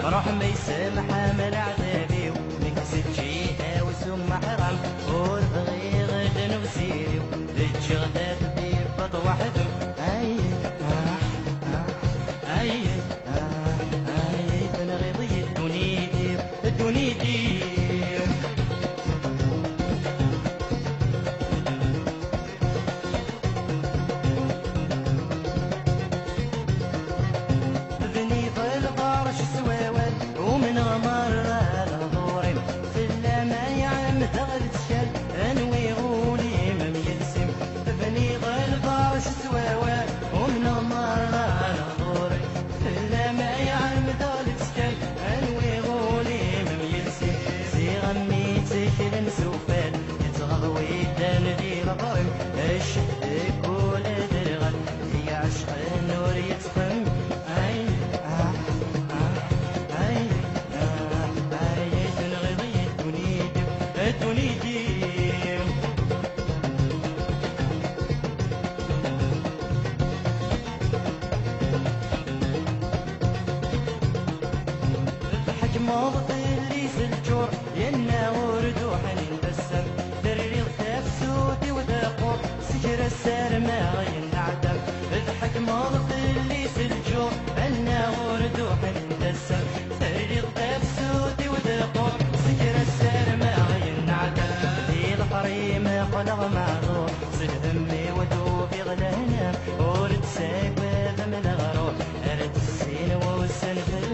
روح ما يسامح من عذابي ونكسب جيها وسم حرام وربغي غدا وسيري الجغدات بيبط وحده اي اي اي تنغضي الدنيا الدنيا موض اللي سلجور ينا ورد وحنين بسم دري الخاف سودي وذاقور سجر السار ما ينعدم اضحك موض اللي سلجور ينا ورد وحنين بسم دري الخاف سودي وذاقور سجر السار ما ينعدم في الحريم قلق معذور صد همي ودوبي غلهنا ورد ساق وذم الغروح ارد السين والسنفل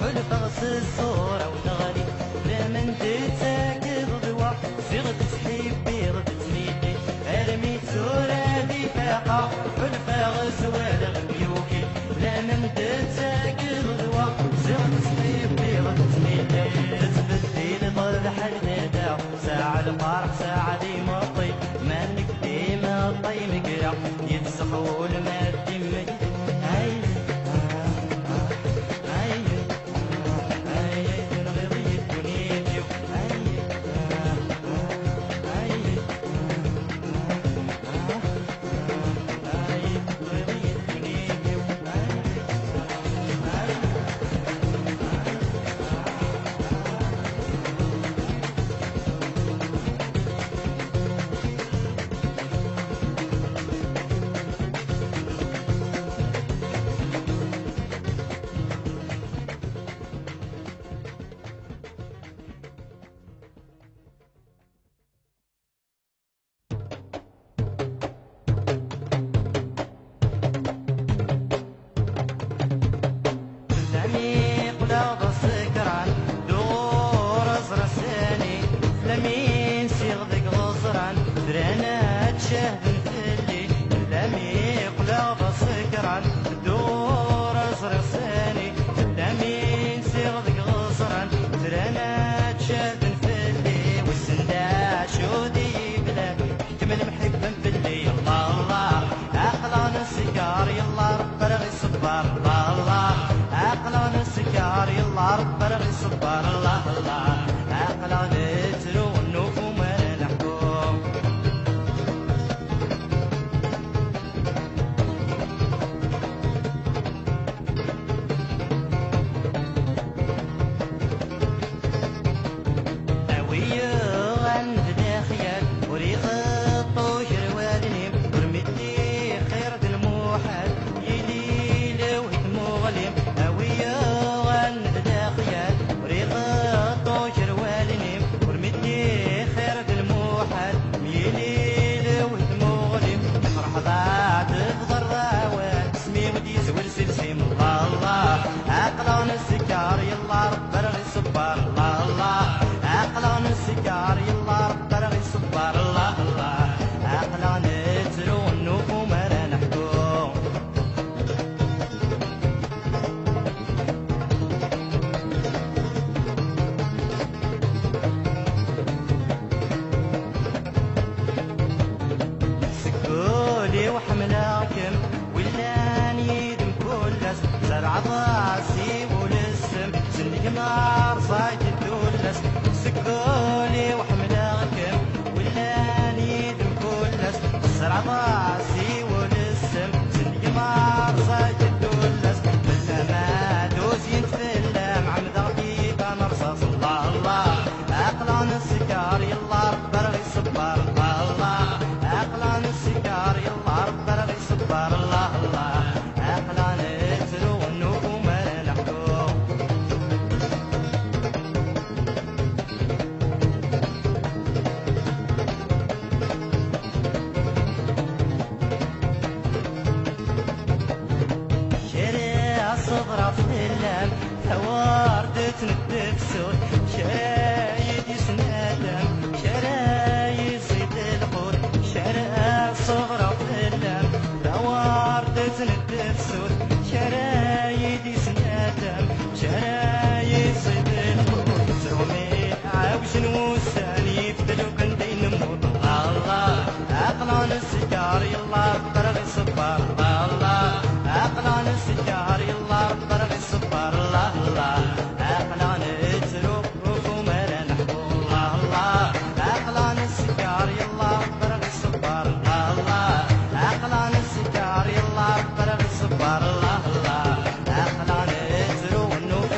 حلف الصورة وتغلي لمن تتاكد ضوى صيغة تسحيب بيض تسميتي ارميت صورة دفاقة حلف غزوة غميوكي لمن تتاكد ضوى صيغة تسحيب بيض تسميتي تثبت طرد حدادا ساعة الفرح ساعة دي مطي مالك ديما طي مقرا يتسخول ما دمك لمين سيغذك غصران درينا تشاهد الفلي لمين قلاب سكران دور ازرق ساني لمين سيغذك غصران درينا تشاهد الفلي والسنداع شودي بلا حكم المحب فلي الله الله اقلان السكار يلا رب رغي صبار الله الله اقلان السكار يلا رب رغي صبار الله الله اقلان طوش ثوارد تندف سود شرايد يسنادم شرايد زيد القود شرع صغرى في اللام ثوارد تندف سود شرايد يسنادم شرايد زيد القود سومي عاوش نوساني بدلوك ندين نموت الله عقلان السجار يلا طرغ الصبار الله عقلان السجار يلا طرغ الصبار الله الله عقلان اتروك ومالا نحبو الله الله عقلان السجار يلا طرغ الصبار الله عقلان السجار يلا طرغ الصبار الله الله عقلان اتروك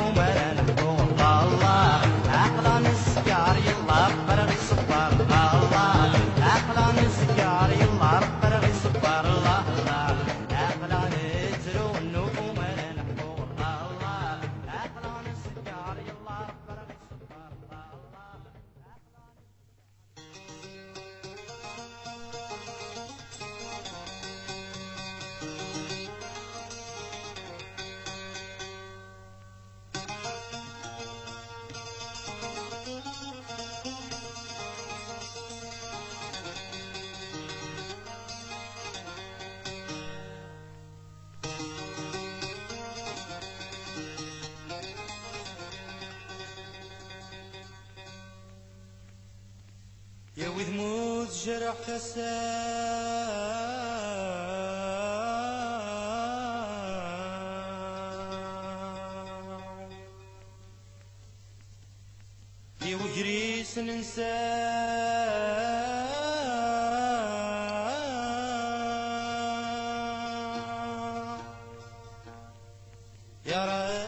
ومالا نحبو الله الله عقلان السجار يلا طرغ الصبار الله عقلان السجار يلا طرغ الصبار الله الله عقلان اتروك ومالا نحبو الله الله عقلان السجار يلا طرغ الصبار الله يا وذ موت جرح يا وجريس يا راق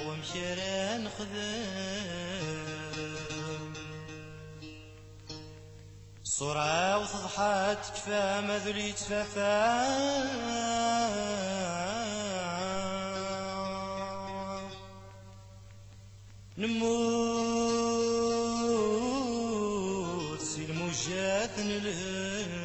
ومشيران خذم صورة وتضحى تكفى ما ذولي تفافى نموت سي الموجات نلهم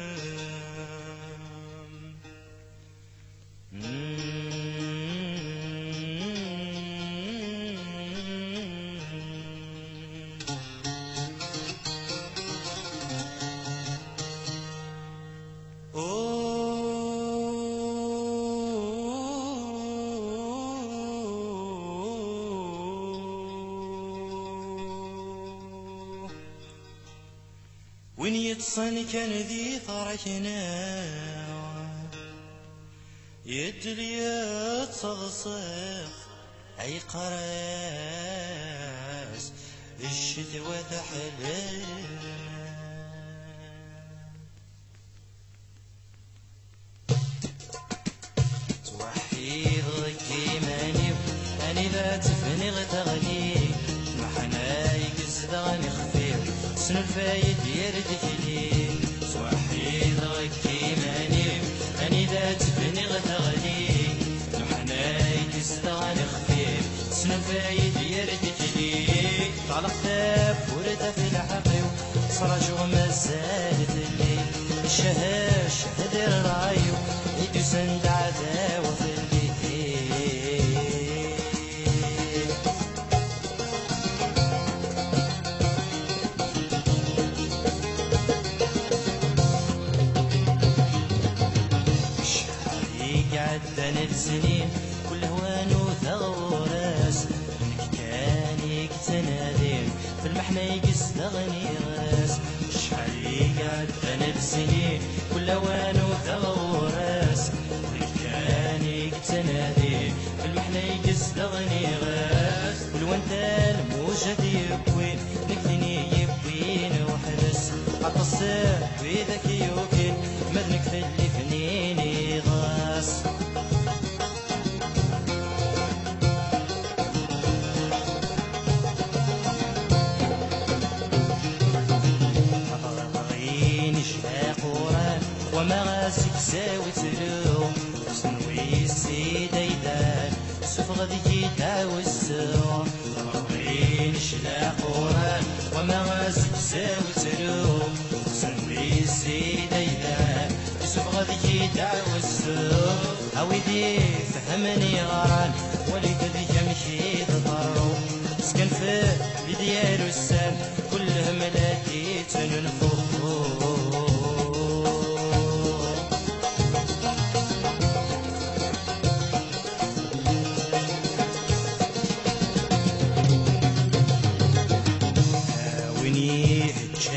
وين يتصن كان ذي ثركنا يدلي تصغصغ اي قراس الشتوى تحلل توحيد كيماني اني ذا تفني غتغني محناي قصدغني خفيف سن الفايد يردكني توحيد كيماني اني ذا تفني غتغني محناي قصدغني خفيف سن الفايد يردكني طلق ثاب ورد في العقل صرج ومازالت الليل الشهاش هدر الرايو يدو سند عداوة في الليل شحالي قعدنا السنين كل هوانو ثغورس منك كاني كتنادين في المحنة يقصدغني غاس شحالي قعدنا السنين كل هوانو ثغورس كاني كتنادين في المحنة يقصدغني غاس والوانت الموجة يبوين نكثني يبوين وحدس عطسر ويذاك يوكين مذنك ثلي فنيني غاس ومغاسك ساوي تلو سنوي السيديدان سفغ ذي داوزو رغبين شلا قران ومغاسك ساوي تلو سنوي السيديدان سفغ ذي داوزو أويدي فهمني غران وليد ذي جمشي تضرو سكن في بديار السام كلهم ملاتي تننفو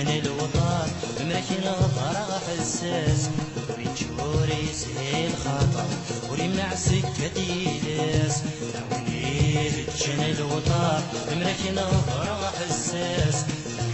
كان الوطن بمركن غفر حساس ويتشوري سهل خطر ويمنع سكة يلاس ناويني كان الوطن بمركن غفر حساس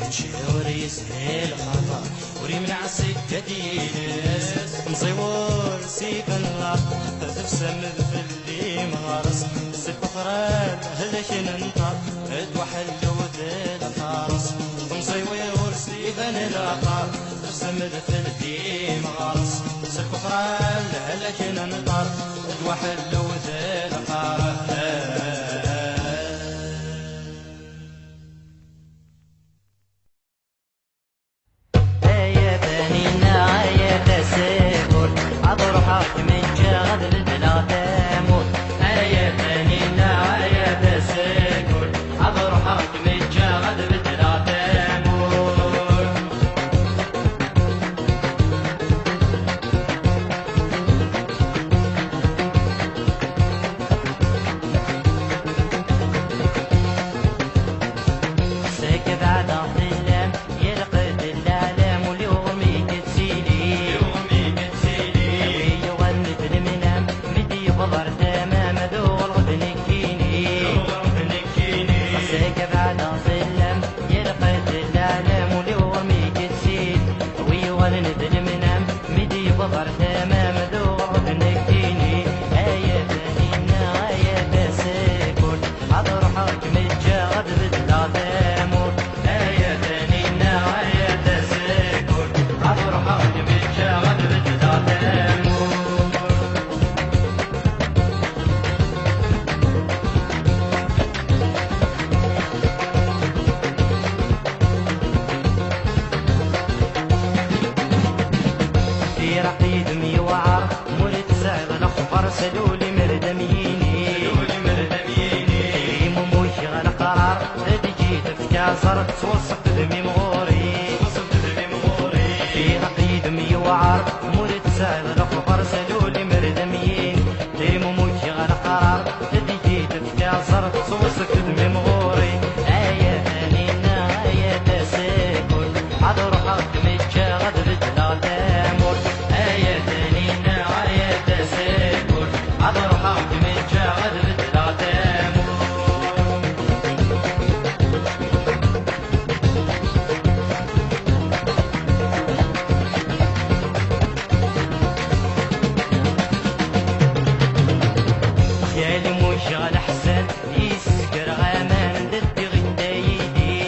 ويتشوري سهل خطر ويمنع سكة يلاس مصيور سيف النار تفسم في اللي مغرس سيف فران هلك ننطر ادوحل جوذ الفارس مصيور سيفن العطار تسمد في الديم غارس سلك فران لهلك ننطر ادوحل جوذ الفارس سلولي مردميني ريم موشي غلا قرار تجي تفكاسر توصف دمي مغوري في رقي دمي وعار مرد سعد الخبر سلولي مردميني ريم موشي غلا قرار تجي تفكاسر توصف دمي مغوري آية هنينا آية تساكل عذر حق متشاغد رجلال تامور آية هنينا آية تساكل عذر حق متشاغد رجلال تامور خيالي مشغل حسن يسكر غامان ضد غدايدي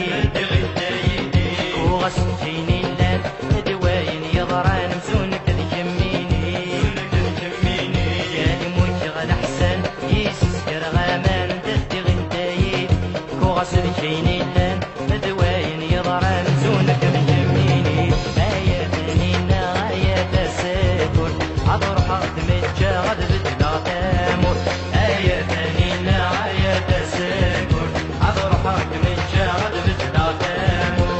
وغسل فيني اللان دواين يضران مسونك تجميني خيالي مشغل حسن يسكر غامان ضد غدايدي وغسل فيني اللان دواين يضران مسونك تجميني آية ثانينا آية تساكل عذر حق متشاغد بجلا تامر آية ثانينا آية تساكل عذر حق متشاغد بجلا تامر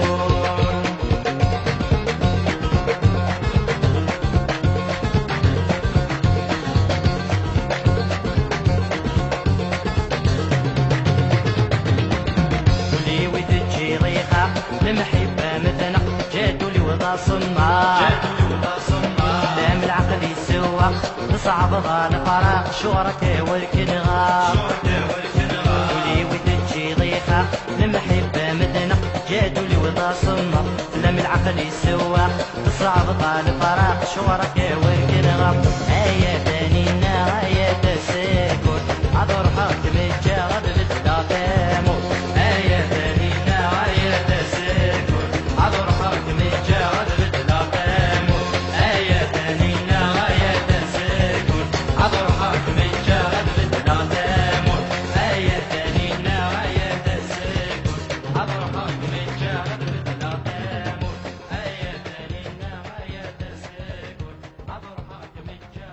ولي وتجي ريحة المحبة مثنى جاتوا لي وضع صنع دام العقل يسوى صعب غال فراغ شورك والكنغا ولي وتجي ضيخة المحبة مثنى جاتوا لي وضع صنع دام العقل يسوى صعب غال فراغ شورك والكنغا آية ثانينا آية تساكل عذر حق متشاغد بجلا تامر آية ثانينا آية تساكل عذر حق متشاغد بجلا تامر آية ثانينا آية تساكل عذر حق متشاغد بجلا تامر آية ثانينا آية تساكل عذر حق متشاغد بجلا تامر آية ثانينا آية تساكل عذر حق متشاغد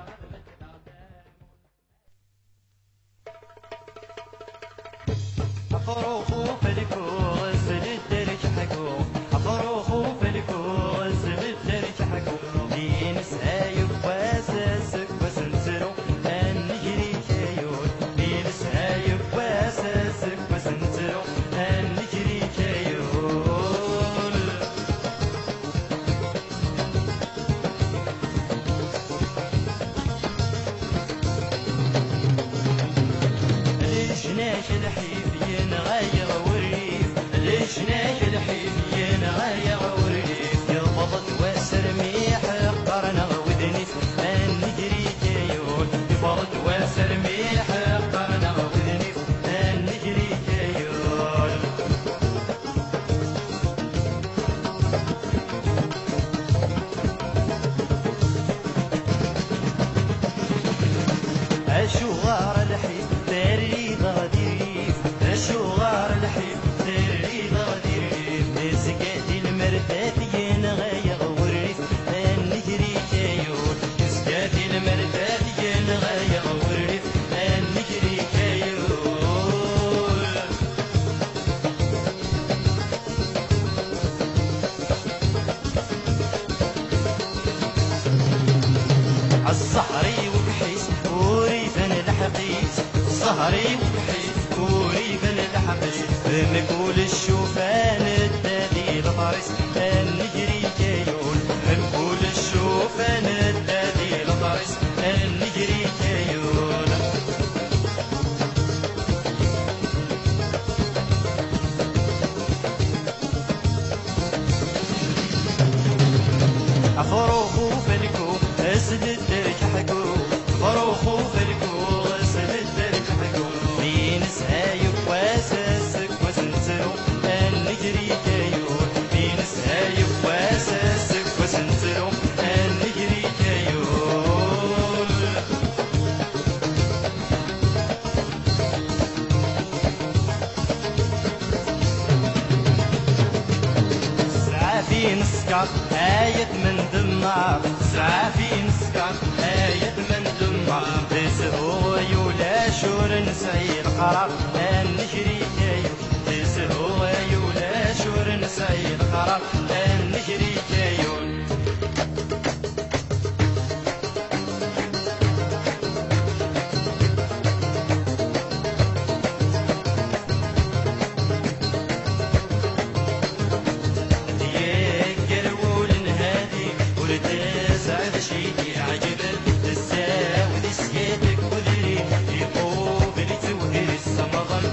الحيف داري غادي شوار الحيف داري غادي سقاتي المرتات ينغايا غوريف نجري كايون سقاتي المرتات ينغايا غوريف نجري كايون الصحري وبحيس وريفن الحقيس صهري وبحيس وريفن الحقيس مقول الشوفان الدادي الطريس نجري كايون مقول الشوفان الدادي الطريس نجري كايون فروخو فلكو اسد الدرج حقو فروخو فلكو اسد الدرج حقو مين سايق واساسك وسنسرو نجري كايون مين سايق واساسك وسنسرو نجري كايون سعافين سكر آية من دمار سعافين سكر آية من دمار تسهو يولا شور نسعي القرار نجري كايون تسهو يولا شور نسعي القرار نجري كايون سعد شيدي عجبك تساوي سيادك وذري يقوب اللي توهي السمغل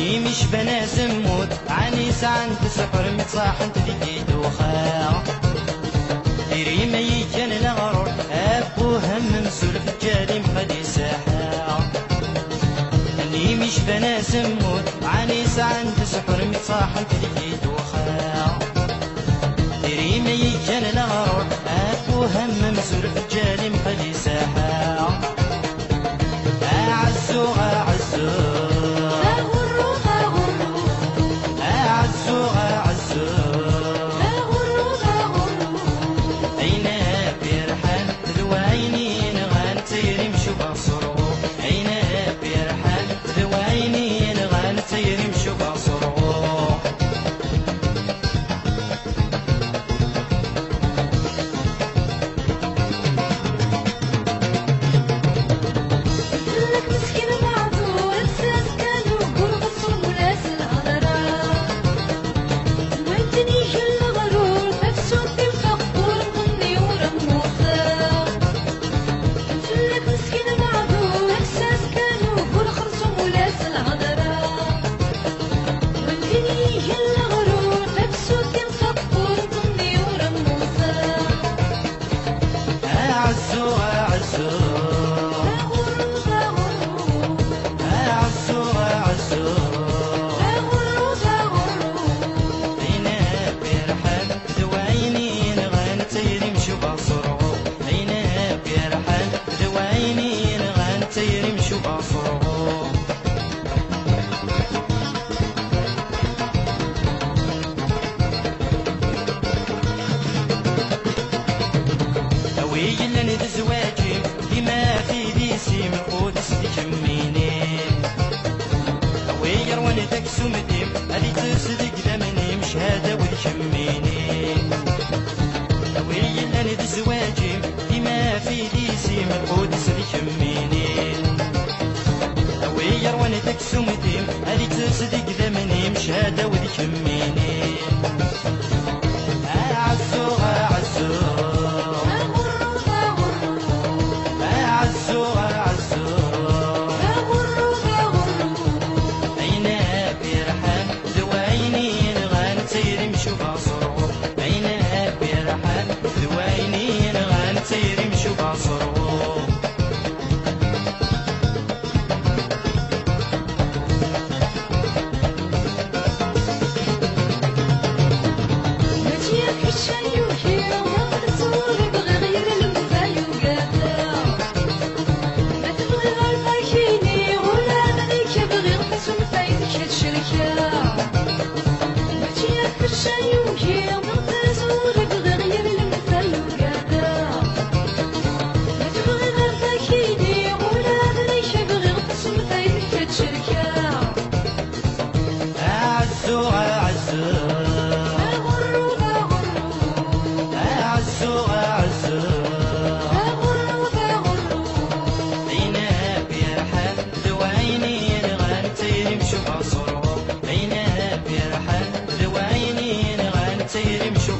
اني مش بنا زموت عنيس عن تسحر متصاحن تدي دوخا ديري ما يجن الغرور ابو هم مسولف الجالي مخدي ساحا اني مش بنا زموت عنيس عن تسحر متصاحن تدي دوخا ديري ما يجن الغرور ابو هم مسولف الجالي مخدي ساحا اعزو اعزو ويجلني بزواجي بما في ديسي من قدس تجميني ويرواني تكسمتي اللي تصدق دمني مش هذا وتجميني ويجلني بزواجي بما في ديسي من قدس تجميني ويرواني تكسمتي اللي تصدق دمني مش هذا وتجميني أعزو أعزو سيري مشو